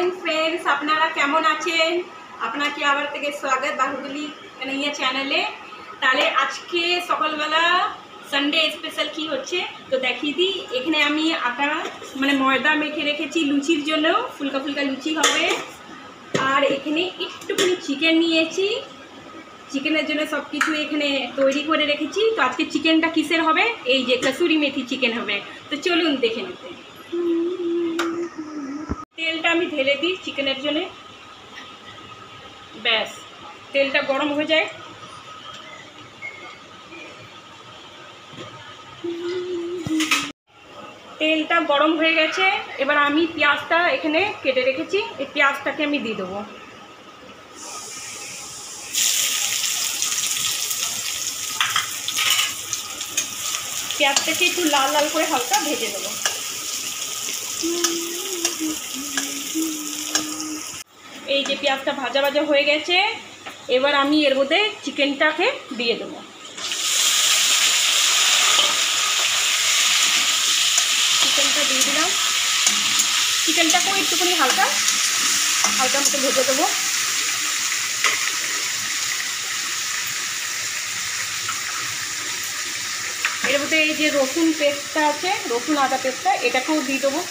Morning friends, আপনারা কেমন আছেন? আপনাকে আবার থেকে স্বাগত বাহুবলী কানাইয়া চ্যানেলে। তাহলে আজকে সকালবেলা সানডে স্পেশাল কি হচ্ছে তো দেখিয়ে দিই। এখানে আমি আটা মানে ময়দা মেখে রেখেছি লুচির জন্য, ফুলকা ফুলকা লুচি হবে। আর এখানে একটুখানি চিকেন নিয়েছি, চিকেনের জন্য সব কিছু এখানে তৈরি করে রেখেছি। তো আজকে চিকেনটা কিসের হবে? এই যে কসুরি মেথি চিকেন হবে। তো চলুন দেখে নিতে। তেলটা আমি ঢেলে দিই চিকেনের জন্য। ব্যাস, তেলটা গরম হয়ে যায়। তেলটা গরম হয়ে গেছে। এবার আমি পেঁয়াজটা এখানে কেটে রেখেছি, এই পেঁয়াজটাকে আমি দিয়ে দেবো। পেঁয়াজটাকে একটু লাল লাল করে হালকা ভেজে দেবো। এই যে পেঁয়াজটা ভাজা ভাজা হয়ে গেছে, এবার আমি এর মধ্যে চিকেনটাকে দিয়ে দেবো। চিকেনটা দিয়ে দিলাম। চিকেনটাকেও একটুখানি হালকা মতো ভেজে দেবো। এর মধ্যে এই যে রসুন পেস্টটা আছে, রসুন আদা পেস্টটা, এটাকেও দিয়ে দেবো।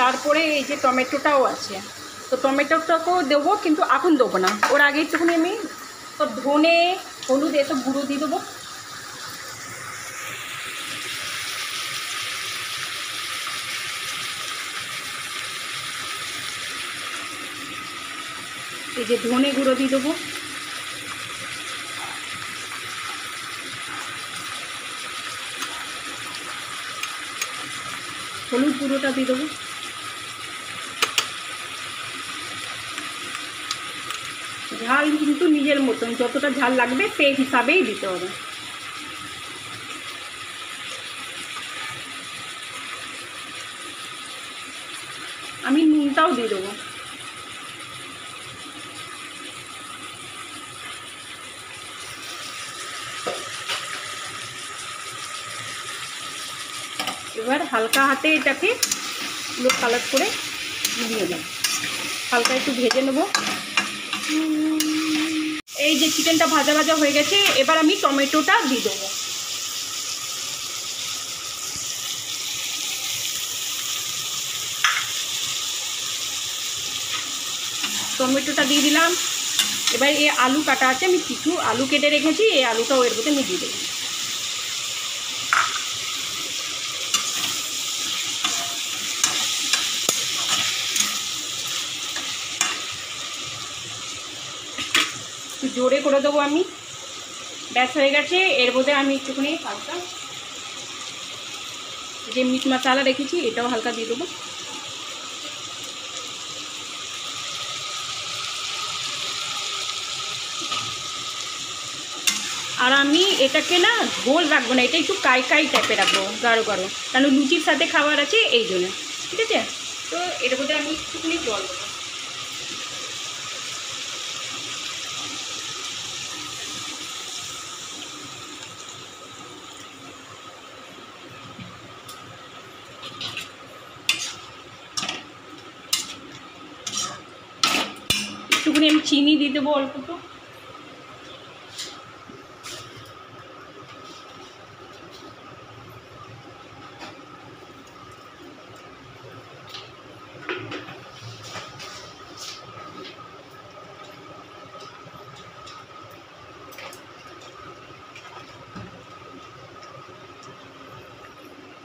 তারপরে এই যে টমেটোটাও আছে, তো টমেটোটাকেও দেবো, কিন্তু এখন দেবো না, ওর আগে একটুখানি আমি সব ধনে হলুদ এসব গুঁড়ো দিয়ে দেবো। এই যে ধনে গুঁড়ো দিয়ে দেবো। হলুদ গুঁড়োটা দিয়ে দেবো। ঝাল কিন্তু নিজের মতন, যতটা ঝাল লাগবে সেই হিসাবেই দিতে হবে। আমি নুনটাও দিয়ে দেবো। এবার হালকা হাতে এটাকে উলট পালট করে দিয়ে দেবো, হালকা একটু ভেজে নেব। এই যে চিকেনটা ভাজা ভাজা হয়ে গেছে, এবার আমি টমেটোটা দিয়ে দেবো। টমেটোটা দিয়ে দিলাম। এবার এই আলু কাটা আছে, আমি কিছু আলু কেটে রেখেছি, এই আলুটাও এর মধ্যে আমি দিয়ে দেবো। জোরে করে দেবো আমি। ব্যাস হয়ে গেছে। এর মধ্যে আমি একটুখানি হালকা যে মিট মশলা রেখেছি এটাও হালকা দিয়ে দেবো। আর আমি এটাকে না ঝোল রাখবো না, এটা একটু কাই টাইপের রাখবো, গাঢ় গাঢ়, কারণ লুচির সাথে খাবার আছে এই জন্য। ঠিক আছে, তো এর মধ্যে আমি একটুখানি জল দেবো। একটুখানি আমি চিনি দিয়ে দেবো অল্প তো।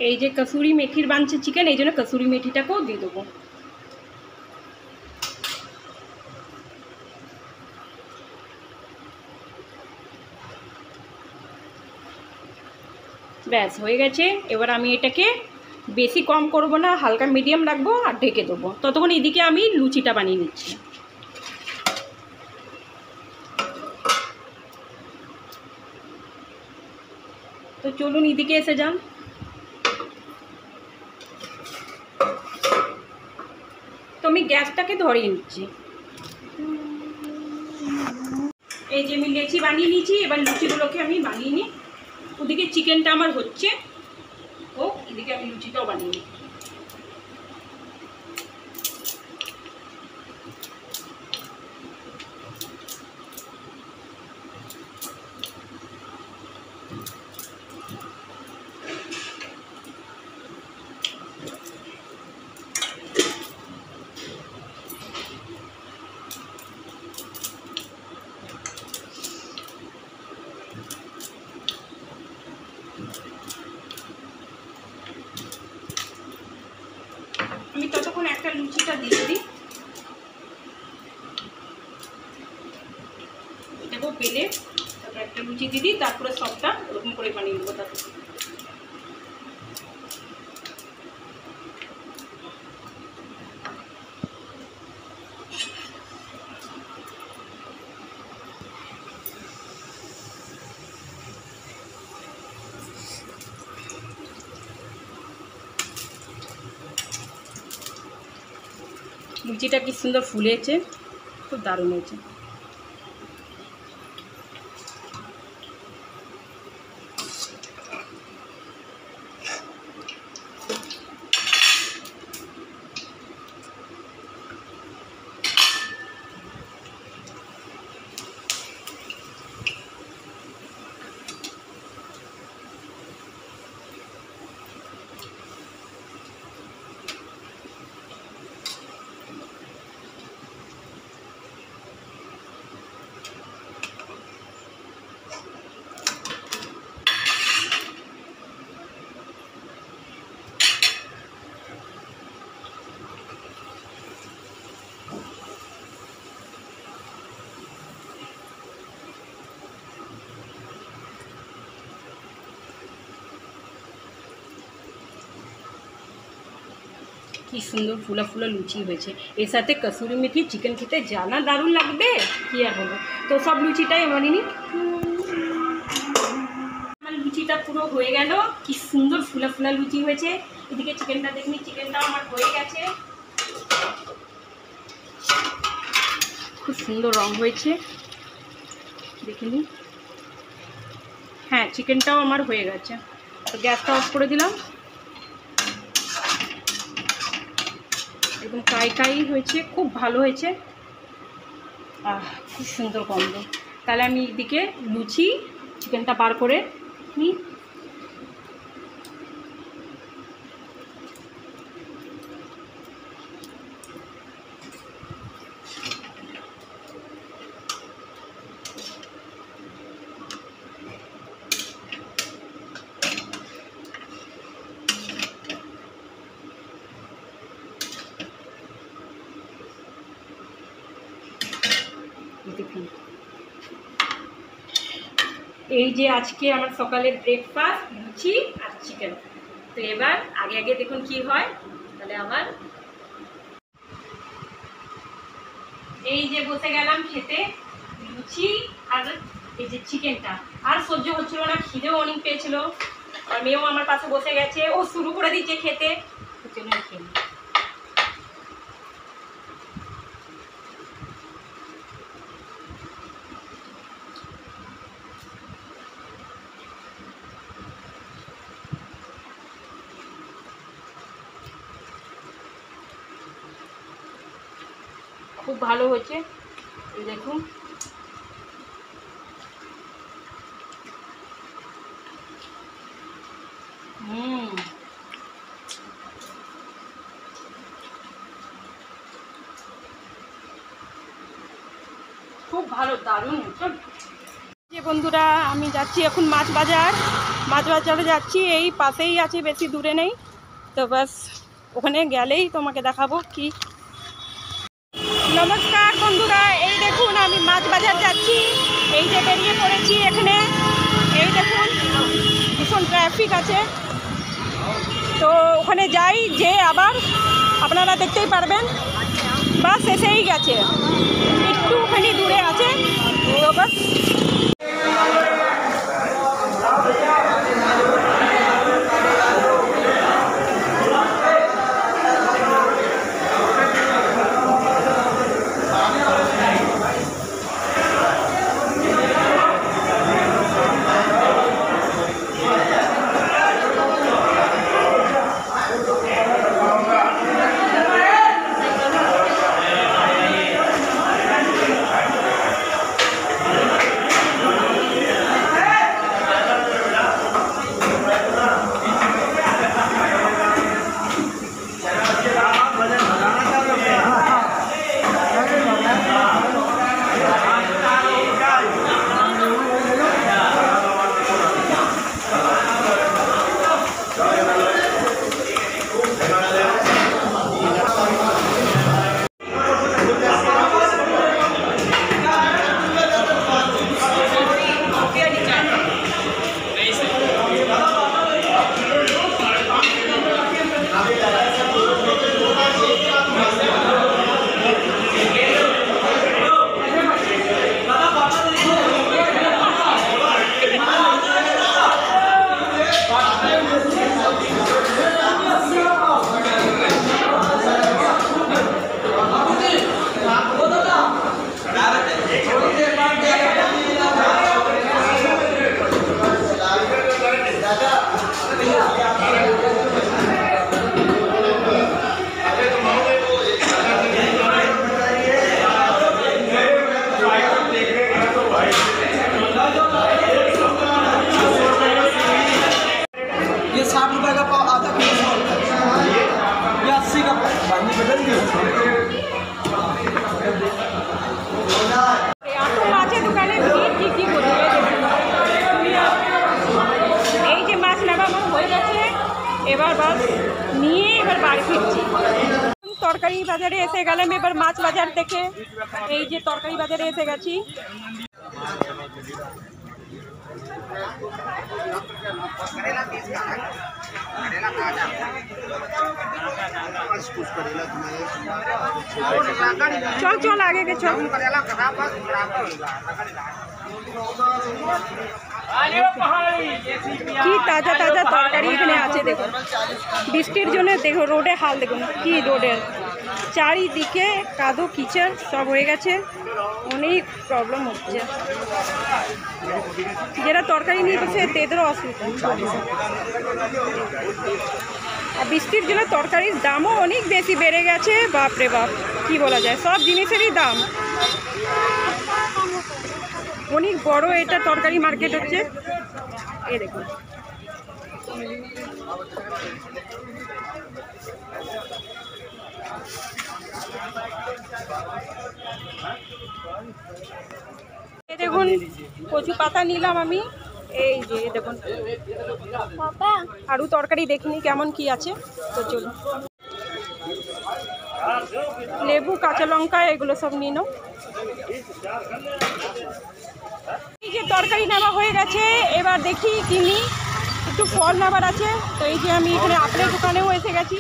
এই যে কসুরি মেথির বানছে চিকেন, এই জন্য কসুরি মেথিটাকেও দিয়ে দেবো। ব্যাস হয়ে গেছে। এবার আমি এটাকে বেশি কম করব না, হালকা মিডিয়াম রাখবো আর ঢেকে দেবো। ততক্ষণ এদিকে আমি লুচিটা বানিয়ে নিচ্ছি। তো চলুন এদিকে এসে যান। তো আমি গ্যাসটাকে ধরিয়ে নিচ্ছি। এই যে আমি লেচি বানিয়ে নিয়েছি, এবার লুচিগুলোকে আমি বানিয়ে নিই। ওদিকে চিকেনটা আমার হচ্ছে, ও এদিকে আমি লুচিটাও বানিয়ে নিই। আমি ততক্ষণ একটা লুচিটা দিয়ে দিই, এটাকেও পেলে তারপর একটা লুচি দিয়ে দিই, তারপরে সবটা ওরকম করে বানিয়ে দেবো। তারপর লুচিটা কি সুন্দর ফুলেছে, খুব দারুণ হয়েছে। কি সুন্দর ফুলা ফুলা লুচি হয়েছে, এর সাথে কসুরি মেথি চিকেন খেতে জানা দারুণ লাগবে, কি আর বলবো। তো সব লুচিটাই বানিয়ে নিই। আমার লুচিটা পুরো হয়ে গেল, কি সুন্দর ফুলা ফুলা লুচি হয়েছে। এদিকে চিকেনটা দেখুন, চিকেনটাও আমার হয়ে গেছে, খুব সুন্দর রং হয়েছে, দেখে নিন। হ্যাঁ, চিকেনটাও আমার হয়ে গেছে, তো গ্যাসটা অফ করে দিলাম। একদম কাই কাই হয়েছে, খুব ভালো হয়েছে, খুব সুন্দর গন্ধ। তাহলে আমি এদিকে লুচি চিকেনটা বার করে নিই। দেখুন, এই যে আজকে আমার সকালের ব্রেকফাস্ট লুচি আর চিকেন। তো এবার আগে আগে দেখুন কি হয়। তাহলে আবার এই যে বসে গেলাম খেতে, লুচি আর এই যে চিকেনটা। আর সহ্য হচ্ছিল না, খিদেও অনেক পেয়েছিল, আর মেয়েও আমার পাশে বসে গেছে, ও শুরু করে দিচ্ছে খেতে, চলুন খেয়ে নিই। খুব ভালো হয়েছে, এই দেখুন। খুব ভালো, দারুণ। যে বন্ধুরা, আমি যাচ্ছি এখন মাছ বাজারে যাচ্ছি, এই পাশেই আছে, বেশি দূরে নেই। তো বাস ওখানে গেলেই তোমাকে দেখাবো কি। নমস্কার বন্ধুরা, এই দেখুন আমি মাছ বাজার যাচ্ছি, এই যে বেরিয়ে পড়েছি এখানে। এই দেখুন ভীষণ ট্রাফিক আছে, তো ওখানে যাই, যে আবার আপনারা দেখতেই পারবেন বাস এসেই গেছে, একটুখানি দূরে আছে, তো বাস। বাড়ি ফিরছি। তরকারি বাজারে এসে গেলাম এবার মাছ বাজার থেকে। এই যে তরকারি বাজারে এসে গেছি। চল চল আগে গে চল। কি তাজা তাজা তরকারি এখানে আছে দেখুন। বৃষ্টির জন্য দেখো রোডের হাল দেখুন, কি রোডের চারিদিকে কাদো কিচড় সব হয়ে গেছে, অনেক প্রবলেম হচ্ছে। যারা তরকারি নিয়ে গেছে তাদেরও অসুবিধা। আর বৃষ্টির জন্য তরকারির দামও অনেক বেশি বেড়ে গেছে, বাপরে বাপ কি বলা যায়, সব জিনিসেরই দাম। অনেক বড় এটা তরকারি মার্কেট হচ্ছে, এই দেখুন। এই দেখুন কচু পাতা নিলাম আমি, এই যে দেখুন। আরও তরকারি দেখিনি কেমন কি আছে, তো চলুন। লেবু কাঁচা লঙ্কা এগুলো সব নিয়ে নাও। এই যে তরকারি নেওয়া হয়ে গেছে, এবার দেখি কিনি, একটু ফল নেবার আছে। তো এই যে আমি এখানে আপেলের দোকানেও এসে গেছি।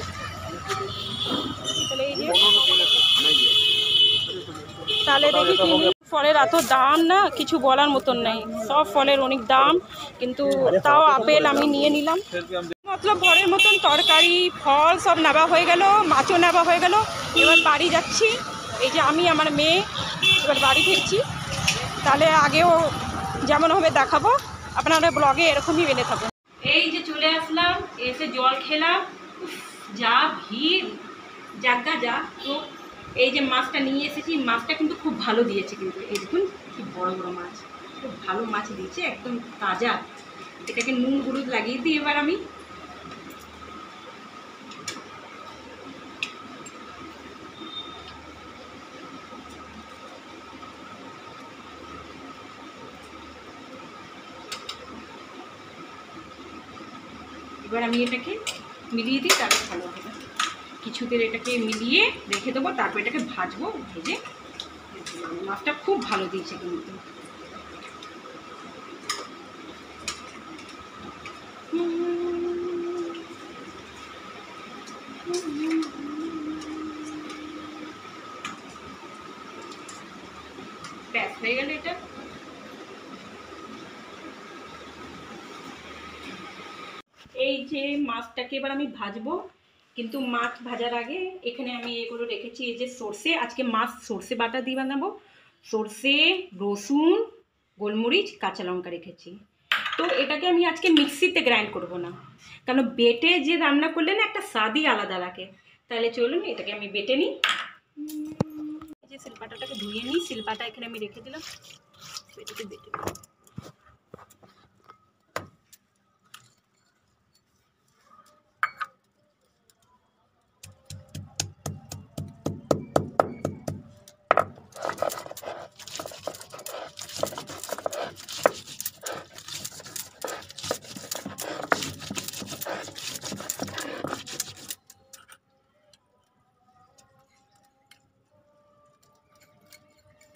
তাহলে এই যে তাহলে দেখি কিনি। ফলের এত দাম না কিছু বলার মতন নেই, সব ফলের অনেক দাম, কিন্তু তাও আপেল আমি নিয়ে নিলাম। মতলব ঘরের মতন তরকারি ফল সব নেওয়া হয়ে গেল, মাছও নেওয়া হয়ে গেল। এবার বাড়ি যাচ্ছি, এই যে আমি আমার মেয়ে এবার বাড়ি ফিরছি। তাহলে আগেও যেমন হবে দেখাবো, আপনারা ব্লগে এরকমই এনে থাকুন। এই যে চলে আসলাম, এসে জল খেলাম, যা ভিড়, জাগা যা। তো এই যে মাছটা নিয়ে এসেছি, মাছটা কিন্তু খুব ভালো দিয়েছে, কিন্তু এই দেখুন কি বড় বড় মাছ, খুব ভালো মাছ দিয়েছে, একদম তাজা। এটাকে নুন হলুদ লাগিয়ে দিই এবার আমি। এবার আমি এটাকে মিলিয়ে দিই, তারপর ভালো হবে। কিছুদের এটাকে মিলিয়ে রেখে দেবো, তারপর এটাকে ভাজবো। ভেজে মাছটা খুব ভালো দিয়েছে কিন্তু। ব্যাস হয়ে গেল এটা। এই যে মাছটাকে এবার আমি ভাজবো, কিন্তু মাছ ভাজার আগে এখানে আমি এগুলো রেখেছি। এই যে সর্ষে, আজকে মাছ সর্ষে বাটা দিয়ে বানাবো। সর্ষে, রসুন, গোলমরিচ, কাঁচা লঙ্কা রেখেছি। তো এটাকে আমি আজকে মিক্সিতে গ্রাইন্ড করব না, কারণ বেটে যে রান্না করলে না একটা স্বাদই আলাদা লাগে। তাহলে চলুন এটাকে আমি বেটে নিই। এই যে শিলপাটাটাকে ধুয়ে নিই, শিলপাটা এখানে আমি রেখে দিলাম, এটাকে বেটে নিই।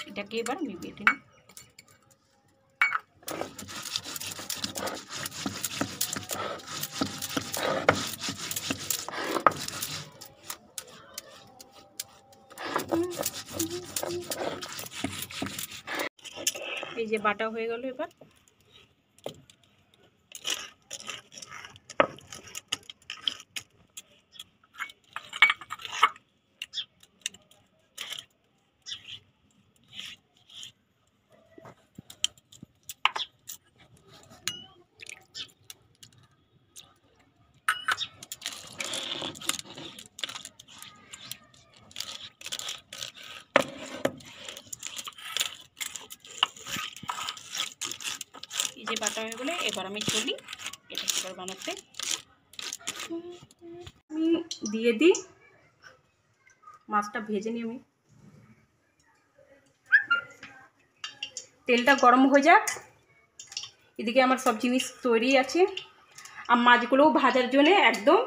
এটাকে এবার আমি বেটে নিই। এই যে বাটা হয়ে গেল, এবার এই যে বাটা হয়ে গেলে এবার আমি চলি এটা এবার বানাতে। আমি দিয়ে দিই, মাছটা ভেজে নিই আমি। তেলটা গরম হয়ে যাক, এদিকে আমার সব জিনিস তৈরি আছে। আর মাছগুলোও ভাজার জন্য একদম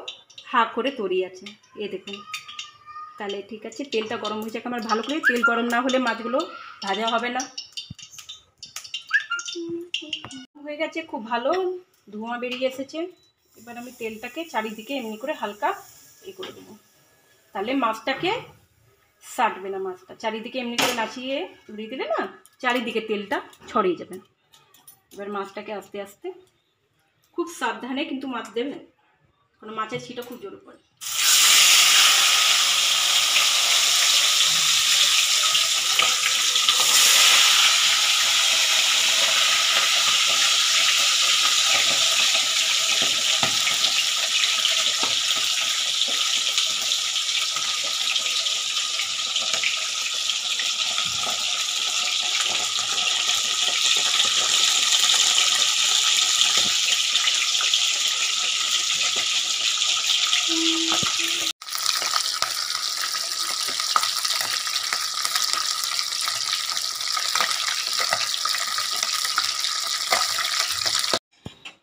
হা করে তৈরি আছে, এই দেখুন। তাহলে ঠিক আছে, তেলটা গরম হয়ে যাক আমার ভালো করে। তেল গরম না হলে মাছগুলো ভাজা হবে না। হয়ে গেছে, খুব ভালো ধোঁয়া বেরিয়ে এসেছে। এবার আমি তেলটাকে চারিদিকে এমনি করে হালকা করে দেবো, তাহলে মাছটাকে সাটবে না। মাছটা চারিদিকে এমনি করে নাচিয়ে ঘুরিয়ে দিলে না, চারিদিকে তেলটা ছড়িয়ে যাবে। এবার মাছটাকে আস্তে আস্তে খুব সাবধানে কিন্তু মাছ দেবেন, কারণ মাছের ছিটা খুব জোরে পড়ে।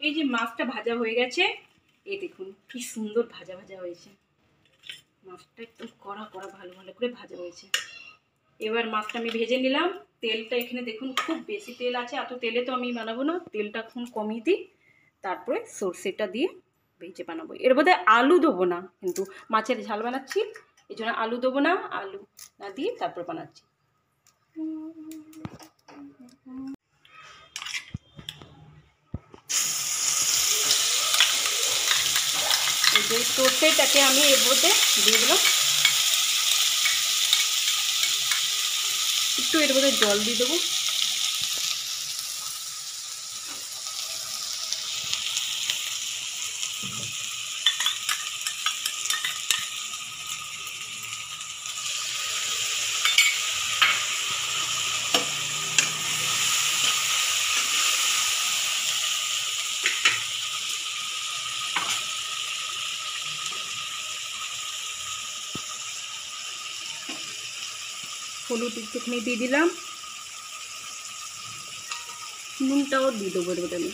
এই যে মাছটা ভাজা হয়ে গেছে, এই দেখুন কি সুন্দর ভাজা ভাজা হয়েছে। মাছটা একদম কড়া কড়া ভালো ভালো করে ভাজা হয়েছে। এবার মাছটা আমি ভেজে নিলাম। তেলটা এখানে দেখুন খুব বেশি তেল আছে, এত তেলে তো আমি বানাবো না, তেলটা এখন কমিয়ে দিই, তারপরে সর্ষেটা দিয়ে ভেজে বানাবো। এর মধ্যে আলু দেবো না, কিন্তু মাছের ঝাল বানাচ্ছি, এই জন্য আলু দেবো না। আলু না দিয়ে তারপর বানাচ্ছি। এই যে সর্ষেটাকে আমি এর মধ্যে দিয়ে দিলাম, একটু এর মধ্যে জল দিয়ে দেবো। হলুদ একটুখানি দিয়ে দিলাম, নুনটাও দিয়ে দেবো এর মধ্যে আমি।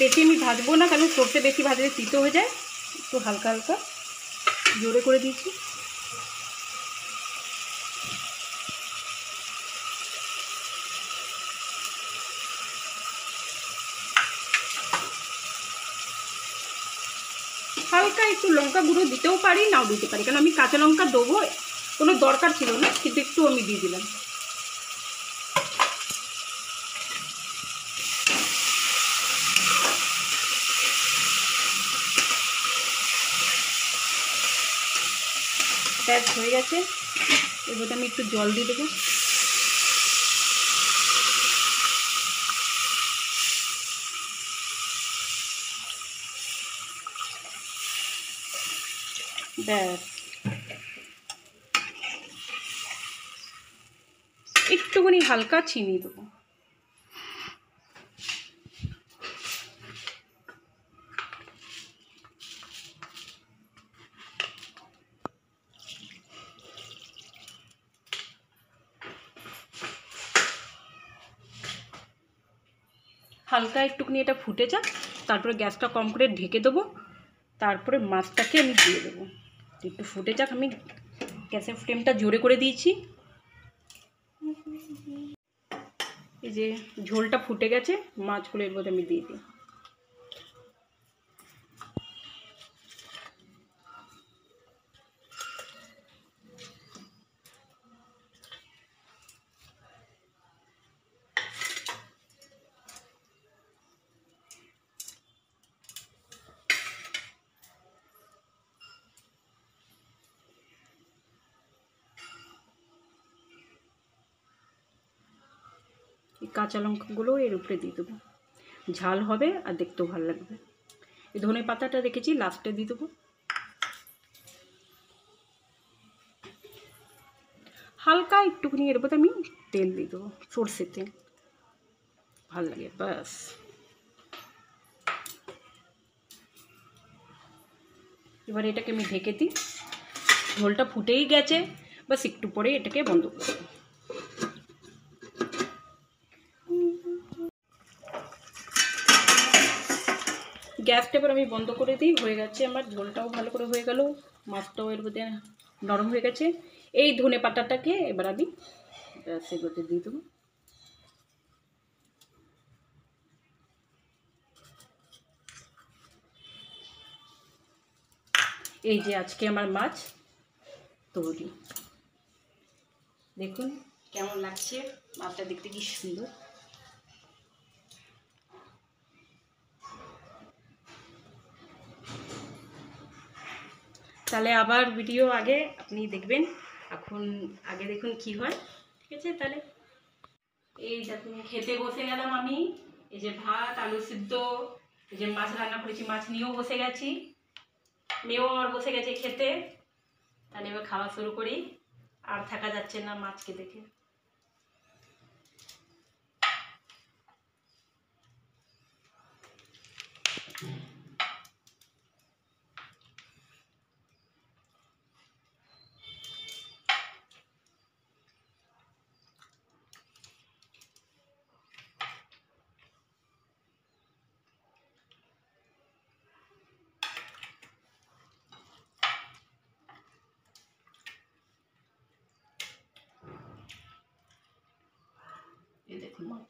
বেশি আমি ভাজবো না, কারণ সর্ষে বেশি ভাজলে তিতো হয়ে যায়। একটু হালকা হালকা জোরে করে দিয়েছি। হালকা একটু লঙ্কা গুঁড়ো দিতেও পারি, নাও দিতে পারি, কারণ আমি কাঁচা লঙ্কা দেবো, কোনো দরকার ছিল না, কিন্তু একটু আমি দিয়ে দিলাম। ব্যাস হয়ে গেছে, এবার আমি একটু জল দিয়ে দেবো। ব্যাস একটুখানি হালকা চিনি দেবো। হালকা একটুখানি এটা ফুটে যাক, তারপরে গ্যাসটা কম করে ঢেকে দেবো, তারপরে মাছটাকে আমি দিয়ে দেবো। একটু ফুটে যাক, আমি গ্যাসের ফ্লেমটা জোরে করে দিয়েছি। এই যে ঝোলটা ফুটে গেছে, মাছগুলো এর মধ্যে আমি দিয়ে দিই। এই কাঁচা লঙ্কাগুলো এর উপরে দিয়ে দেবো, ঝাল হবে আর দেখতেও ভালো লাগবে। এই ধনে পাতাটা রেখেছি, লাস্টে দিয়ে দেবো। হালকা একটুখানি এর মধ্যে আমি তেল দিয়ে দেবো, সর্ষের তেল, ভালো লাগে। ব্যাস এবার এটাকে আমি ঢেকে দিই। ঝোলটা ফুটেই গেছে, বাস একটু পরে এটাকে বন্ধ করে দেবো। গ্যাসটা এবার আমি বন্ধ করে দিই। হয়ে গেছে আমার, ঝোলটাও ভালো করে হয়ে গেল, মাছটাও এর মধ্যে নরম হয়ে গেছে। এই ধনে পাতাটাকে এবার আমি সেগুলোতে দিয়ে দেবো। এই যে আজকে আমার মাছ তৈরি, দেখুন কেমন লাগছে, মাছটা দেখতে কি সুন্দর। তাহলে আবার ভিডিও আগে আপনি দেখবেন, এখন আগে দেখুন কি হয়, ঠিক আছে? তাহলে এই দেখুন খেতে বসে গেলাম আমি। এই যে ভাত, আলু সিদ্ধ, এই যে মাছ রান্না করেছি, মাছ নিয়েও বসে গেছি, মেয়েও আমার বসে গেছে খেতে। তাহলে এবার খাওয়া শুরু করি, আর থাকা যাচ্ছে না মাছকে দেখে। এই দেখুন মাছ,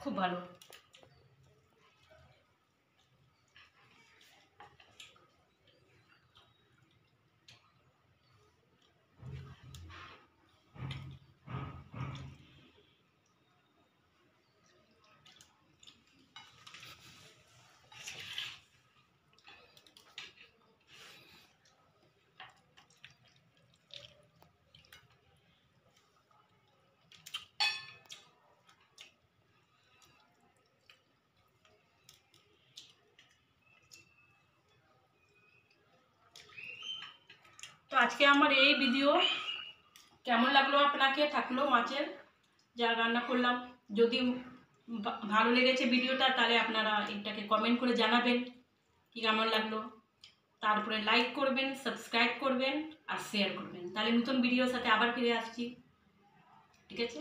খুব ভালো। তো আজকে আমার এই ভিডিও কেমন লাগলো আপনাকে, থাকলো মাছের যা রান্না করলাম, যদি ভালো লেগেছে ভিডিওটা, তাহলে আপনারা এটাকে কমেন্ট করে জানাবেন কি কেমন লাগলো। তারপরে লাইক করবেন, সাবস্ক্রাইব করবেন আর শেয়ার করবেন। তাহলে নতুন ভিডিওর সাথে আবার ফিরে আসছি, ঠিক আছে?